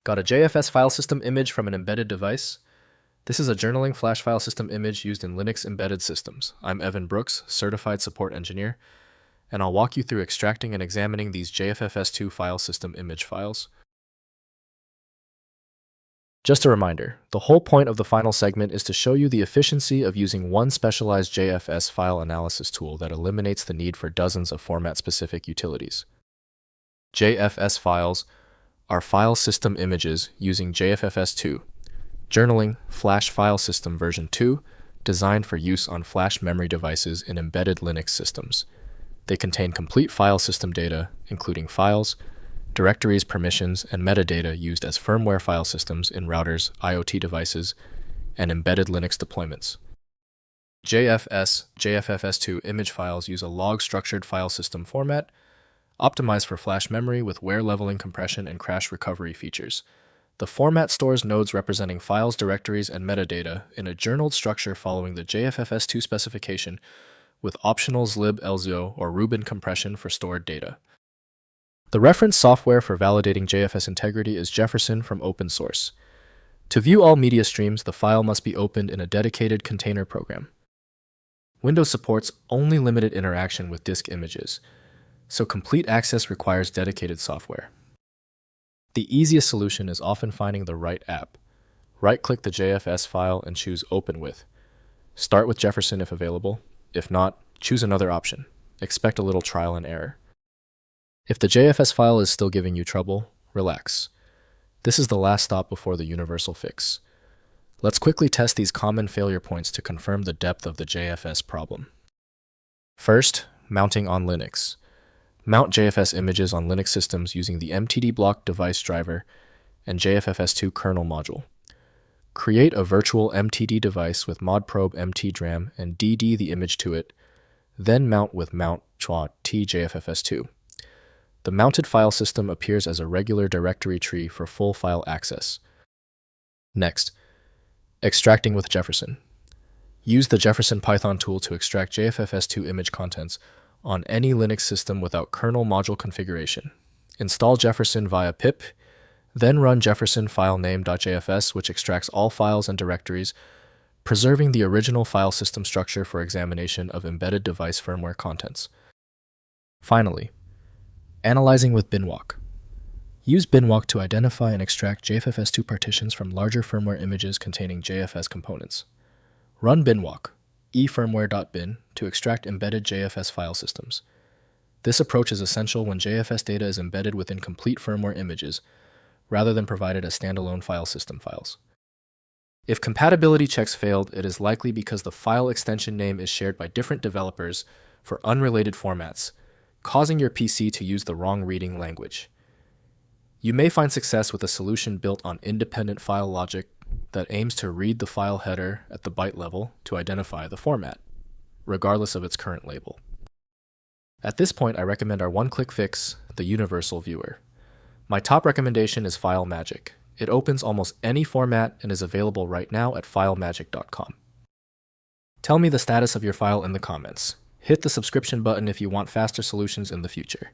Got a JFS file system image from an embedded device? This is a journaling flash file system image used in Linux embedded systems. I'm Evan Brooks, Certified Support Engineer, and I'll walk you through extracting and examining these JFFS2 file system image files. Just a reminder, the whole point of the final segment is to show you the efficiency of using one specialized JFS file analysis tool that eliminates the need for dozens of format-specific utilities. JFS files are file system images using JFFS2, journaling flash file system version 2, designed for use on flash memory devices in embedded Linux systems. They contain complete file system data, including files, directories, permissions, and metadata used as firmware file systems in routers, IoT devices, and embedded Linux deployments. JFS JFFS2 image files use a log-structured file system format, optimized for flash memory with wear leveling compression and crash recovery features. The format stores nodes representing files, directories, and metadata in a journaled structure following the JFFS2 specification with optional zlib LZO or RUBIN compression for stored data. The reference software for validating JFS integrity is Jefferson from open source. To view all media streams, the file must be opened in a dedicated container program. Windows supports only limited interaction with disk images, so complete access requires dedicated software. The easiest solution is often finding the right app. Right-click the JFS file and choose Open With. Start with Jefferson if available. If not, choose another option. Expect a little trial and error. If the JFS file is still giving you trouble, relax. This is the last stop before the universal fix. Let's quickly test these common failure points to confirm the depth of the JFS problem. First, mounting on Linux. Mount JFS images on Linux systems using the mtdblock device driver and JFFS2 kernel module. Create a virtual MTD device with modprobe mtdram and dd the image to it, then mount with mount tjffs2. The mounted file system appears as a regular directory tree for full file access. Next, extracting with Jefferson. Use the Jefferson Python tool to extract JFFS2 image contents on any Linux system without kernel module configuration. Install Jefferson via pip, then run Jefferson filename.jfs, which extracts all files and directories, preserving the original file system structure for examination of embedded device firmware contents. Finally, analyzing with binwalk. Use binwalk to identify and extract JFFS2 partitions from larger firmware images containing JFS components. Run binwalk efirmware.bin to extract embedded JFS file systems. This approach is essential when JFS data is embedded within complete firmware images, rather than provided as standalone file system files. If compatibility checks failed, it is likely because the file extension name is shared by different developers for unrelated formats, causing your PC to use the wrong reading language. You may find success with a solution built on independent file logic that aims to read the file header at the byte level to identify the format, regardless of its current label. At this point, I recommend our one-click fix, the Universal Viewer. My top recommendation is FileMagick. It opens almost any format and is available right now at filemagick.com. Tell me the status of your file in the comments. Hit the subscription button if you want faster solutions in the future.